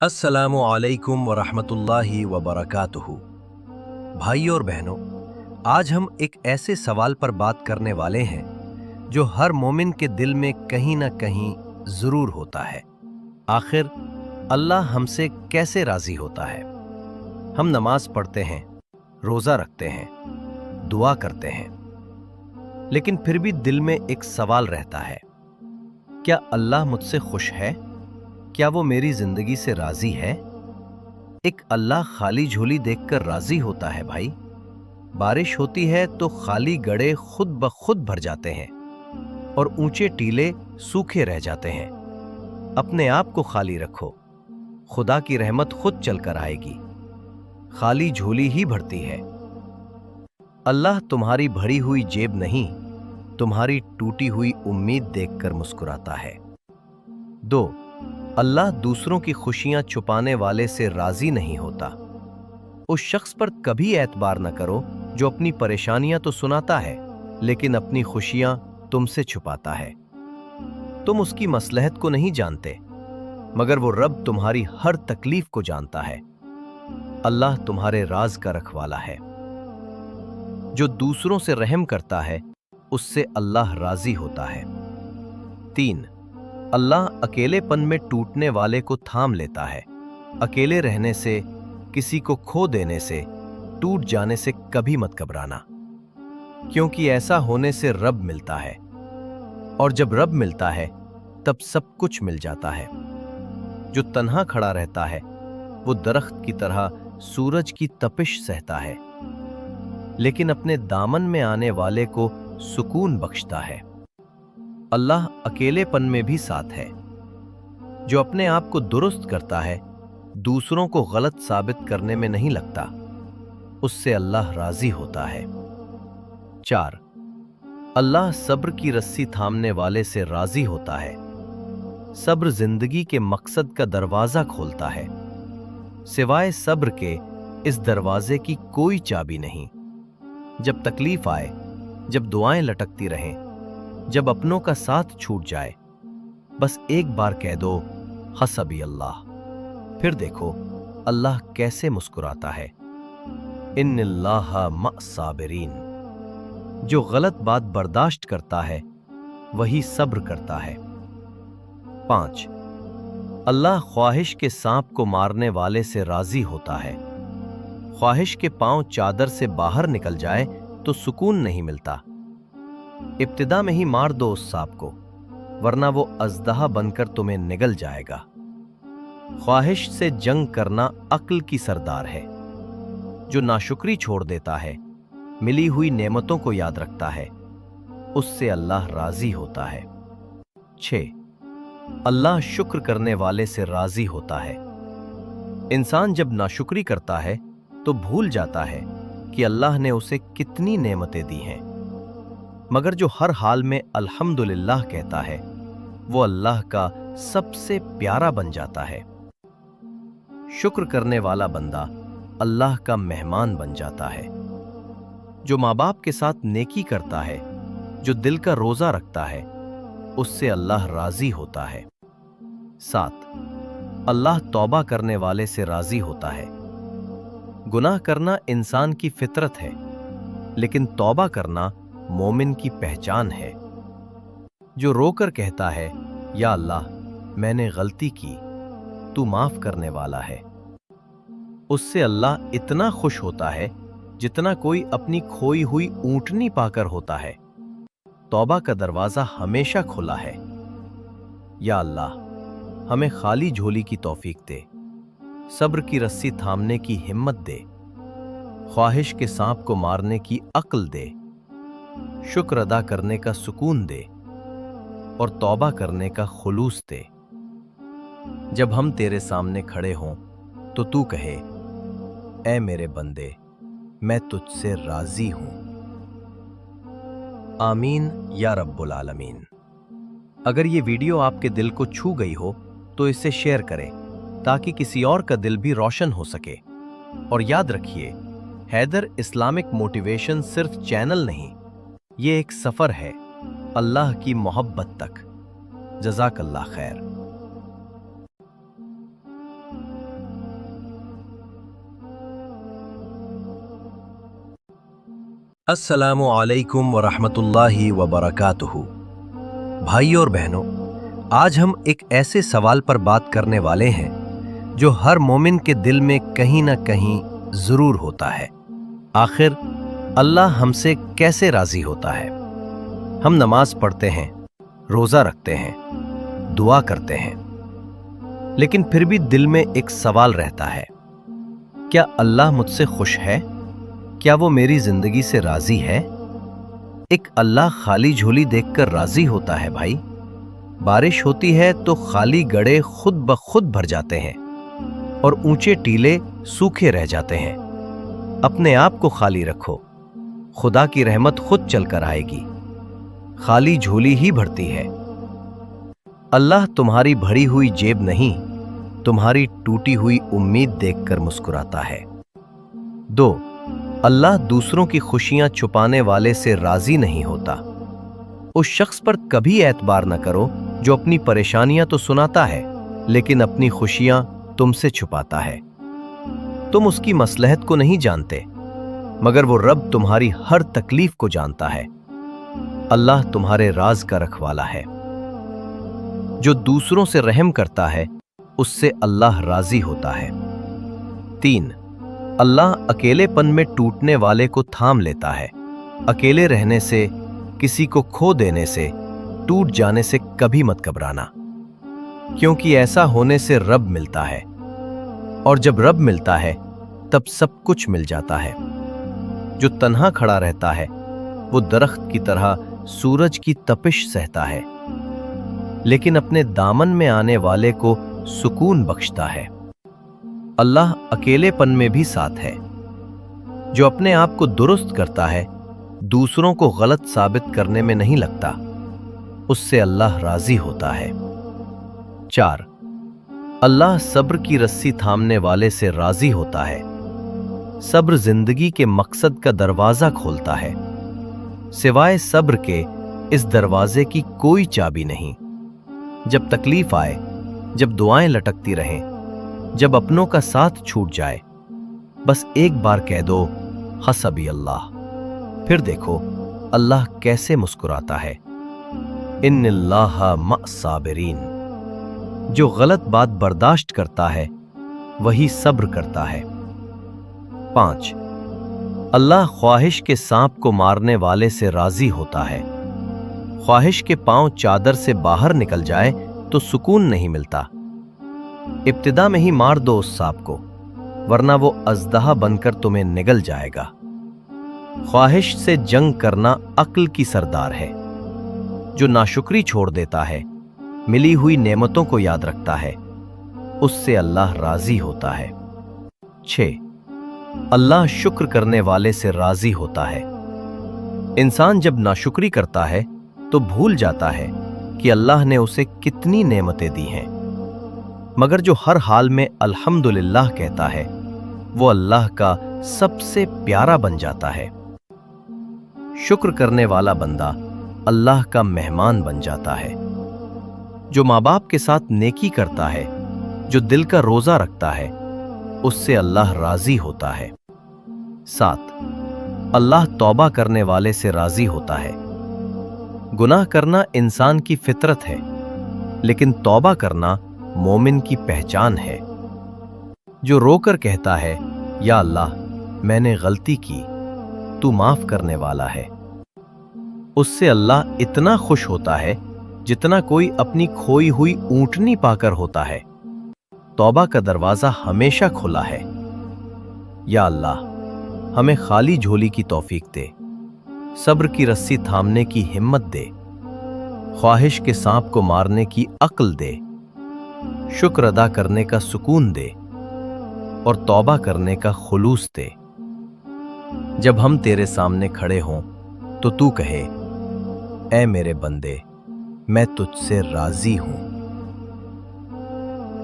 अस्सलामु अलैकुम वरहमतुल्लाहि वबरकातुहू। भाइयों और बहनों, आज हम एक ऐसे सवाल पर बात करने वाले हैं जो हर मोमिन के दिल में कहीं ना कहीं जरूर होता है। आखिर अल्लाह हमसे कैसे राजी होता है? हम नमाज पढ़ते हैं, रोजा रखते हैं, दुआ करते हैं, लेकिन फिर भी दिल में एक सवाल रहता है, क्या अल्लाह मुझसे खुश है? क्या वो मेरी जिंदगी से राजी है? एक अल्लाह खाली झोली देखकर राजी होता है भाई। बारिश होती है तो खाली गड़े खुद ब खुद भर जाते हैं और ऊंचे टीले सूखे रह जाते हैं। अपने आप को खाली रखो, खुदा की रहमत खुद चलकर आएगी। खाली झोली ही भरती है। अल्लाह तुम्हारी भरी हुई जेब नहीं, तुम्हारी टूटी हुई उम्मीद देखकर मुस्कुराता है। 2, अल्लाह दूसरों की खुशियां छुपाने वाले से राजी नहीं होता। उस शख्स पर कभी एतबार न करो जो अपनी परेशानियां तो सुनाता है लेकिन अपनी खुशियां तुमसे छुपाता है। तुम उसकी मसलहत को नहीं जानते, मगर वो रब तुम्हारी हर तकलीफ को जानता है। अल्लाह तुम्हारे राज का रखवाला है। जो दूसरों से रहम करता है उससे अल्लाह राजी होता है। 3, अल्लाह अकेलेपन में टूटने वाले को थाम लेता है। अकेले रहने से, किसी को खो देने से, टूट जाने से कभी मत घबराना, क्योंकि ऐसा होने से रब मिलता है, और जब रब मिलता है तब सब कुछ मिल जाता है। जो तन्हा खड़ा रहता है वो दरख्त की तरह सूरज की तपिश सहता है, लेकिन अपने दामन में आने वाले को सुकून बख्शता है। अल्लाह अकेलेपन में भी साथ है। जो अपने आप को दुरुस्त करता है, दूसरों को गलत साबित करने में नहीं लगता, उससे अल्लाह राजी होता है। 4, अल्लाह सब्र की रस्सी थामने वाले से राजी होता है। सब्र जिंदगी के मकसद का दरवाजा खोलता है। सिवाय सब्र के इस दरवाजे की कोई चाबी नहीं। जब तकलीफ आए, जब दुआएं लटकती रहें, जब अपनों का साथ छूट जाए, बस एक बार कह दो हसबी अल्लाह। फिर देखो अल्लाह कैसे मुस्कुराता है। इन्नल्लाहा मअस्साबिरीन। जो गलत बात बर्दाश्त करता है वही सब्र करता है। 5, अल्लाह ख्वाहिश के सांप को मारने वाले से राजी होता है। ख्वाहिश के पांव चादर से बाहर निकल जाए तो सुकून नहीं मिलता। इब्तिदा में ही मार दो उस सांप को, वरना वो अजदहा बनकर तुम्हें निगल जाएगा। ख्वाहिश से जंग करना अक्ल की सरदार है। जो नाशुक्री छोड़ देता है, मिली हुई नेमतों को याद रखता है, उससे अल्लाह राजी होता है। 6, अल्लाह शुक्र करने वाले से राजी होता है। इंसान जब नाशुक्री करता है तो भूल जाता है कि अल्लाह ने उसे कितनी नेमतें दी हैं, मगर जो हर हाल में अल्हम्दुलिल्लाह कहता है वो अल्लाह का सबसे प्यारा बन जाता है। शुक्र करने वाला बंदा अल्लाह का मेहमान बन जाता है। जो माँ बाप के साथ नेकी करता है, जो दिल का रोजा रखता है, उससे अल्लाह राजी होता है। 7, अल्लाह तौबा करने वाले से राजी होता है। गुनाह करना इंसान की फितरत है, लेकिन तौबा करना मोमिन की पहचान है। जो रोकर कहता है, या अल्लाह मैंने गलती की, तू माफ करने वाला है, उससे अल्लाह इतना खुश होता है जितना कोई अपनी खोई हुई ऊंटनी पाकर होता है। तौबा का दरवाजा हमेशा खुला है। या अल्लाह हमें खाली झोली की तौफीक दे, सब्र की रस्सी थामने की हिम्मत दे, ख्वाहिश के सांप को मारने की अक्ल दे, शुक्र अदा करने का सुकून दे और तौबा करने का खुलूस दे। जब हम तेरे सामने खड़े हों तो तू कहे, ऐ मेरे बंदे, मैं तुझसे राजी हूं। आमीन या रब्बुल आलमीन। अगर ये वीडियो आपके दिल को छू गई हो तो इसे शेयर करें ताकि किसी और का दिल भी रोशन हो सके। और याद रखिए, हैदर इस्लामिक मोटिवेशन सिर्फ चैनल नहीं, ये एक सफर है अल्लाह की मोहब्बत तक। जज़ाकल्लाह खैर। अस्सलामु अलैकुम वरहमतुल्लाहि वबरकातुहू। भाइयों और बहनों, आज हम एक ऐसे सवाल पर बात करने वाले हैं जो हर मोमिन के दिल में कहीं ना कहीं जरूर होता है। आखिर अल्लाह हमसे कैसे राजी होता है? हम नमाज पढ़ते हैं, रोजा रखते हैं, दुआ करते हैं, लेकिन फिर भी दिल में एक सवाल रहता है, क्या अल्लाह मुझसे खुश है? क्या वो मेरी जिंदगी से राजी है? एक अल्लाह खाली झोली देखकर राजी होता है भाई। बारिश होती है तो खाली गड़े खुद ब खुद भर जाते हैं और ऊंचे टीले सूखे रह जाते हैं। अपने आप को खाली रखो, खुदा की रहमत खुद चलकर आएगी। खाली झोली ही भरती है। अल्लाह तुम्हारी भरी हुई जेब नहीं, तुम्हारी टूटी हुई उम्मीद देखकर मुस्कुराता है। 2, अल्लाह दूसरों की खुशियां छुपाने वाले से राजी नहीं होता। उस शख्स पर कभी एतबार न करो जो अपनी परेशानियां तो सुनाता है लेकिन अपनी खुशियां तुमसे छुपाता है। तुम उसकी मसलहत को नहीं जानते, मगर वो रब तुम्हारी हर तकलीफ को जानता है। अल्लाह तुम्हारे राज का रखवाला है। जो दूसरों से रहम करता है उससे अल्लाह राजी होता है। 3, अल्लाह अकेलेपन में टूटने वाले को थाम लेता है। अकेले रहने से, किसी को खो देने से, टूट जाने से कभी मत घबराना, क्योंकि ऐसा होने से रब मिलता है, और जब रब मिलता है तब सब कुछ मिल जाता है। जो तन्हा खड़ा रहता है वो दरख्त की तरह सूरज की तपिश सहता है, लेकिन अपने दामन में आने वाले को सुकून बख्शता है। अल्लाह अकेलेपन में भी साथ है। जो अपने आप को दुरुस्त करता है, दूसरों को गलत साबित करने में नहीं लगता, उससे अल्लाह राजी होता है। 4, अल्लाह सब्र की रस्सी थामने वाले से राजी होता है। सब्र जिंदगी के मकसद का दरवाजा खोलता है। सिवाय सब्र के इस दरवाजे की कोई चाबी नहीं। जब तकलीफ आए, जब दुआएं लटकती रहें, जब अपनों का साथ छूट जाए, बस एक बार कह दो हसबी अल्लाह। फिर देखो अल्लाह कैसे मुस्कुराता है। इन्नल्लाहा मअस्साबिरीन। जो गलत बात बर्दाश्त करता है वही सब्र करता है। 5, अल्लाह ख्वाहिश के सांप को मारने वाले से राजी होता है। ख्वाहिश के पांव चादर से बाहर निकल जाए तो सुकून नहीं मिलता। इब्तिदा में ही मार दो उस सांप को, वरना वो अज़दहा बनकर तुम्हें निगल जाएगा। ख्वाहिश से जंग करना अक्ल की सरदार है। जो नाशुक्री छोड़ देता है, मिली हुई नेमतों को याद रखता है, उससे अल्लाह राजी होता है। 6, अल्लाह शुक्र करने वाले से राजी होता है। इंसान जब नाशुक्री करता है तो भूल जाता है कि अल्लाह ने उसे कितनी नेमतें दी हैं, मगर जो हर हाल में अल्हम्दुलिल्लाह कहता है वो अल्लाह का सबसे प्यारा बन जाता है। शुक्र करने वाला बंदा अल्लाह का मेहमान बन जाता है। जो माँ बाप के साथ नेकी करता है, जो दिल का रोजा रखता है, उससे अल्लाह राजी होता है। 7, अल्लाह तौबा करने वाले से राजी होता है। गुनाह करना इंसान की फितरत है, लेकिन तौबा करना मोमिन की पहचान है। जो रोकर कहता है या अल्लाह मैंने गलती की, तू माफ करने वाला है, उससे अल्लाह इतना खुश होता है जितना कोई अपनी खोई हुई ऊंटनी पाकर होता है। तौबा का दरवाजा हमेशा खुला है। या अल्लाह हमें खाली झोली की तौफीक दे, सब्र की रस्सी थामने की हिम्मत दे, ख्वाहिश के सांप को मारने की अक्ल दे, शुक्र अदा करने का सुकून दे और तौबा करने का खुलूस दे। जब हम तेरे सामने खड़े हों तो तू कहे, ऐ मेरे बंदे, मैं तुझसे राजी हूं।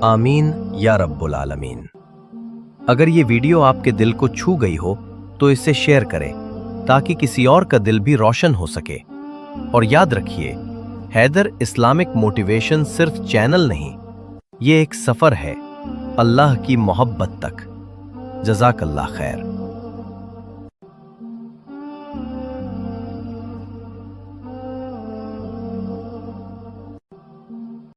आमीन या रब्बुल आलमीन। अगर ये वीडियो आपके दिल को छू गई हो तो इसे शेयर करें ताकि किसी और का दिल भी रोशन हो सके। और याद रखिए, हैदर इस्लामिक मोटिवेशन सिर्फ चैनल नहीं, ये एक सफर है अल्लाह की मोहब्बत तक। जज़ाकल्लाह खैर।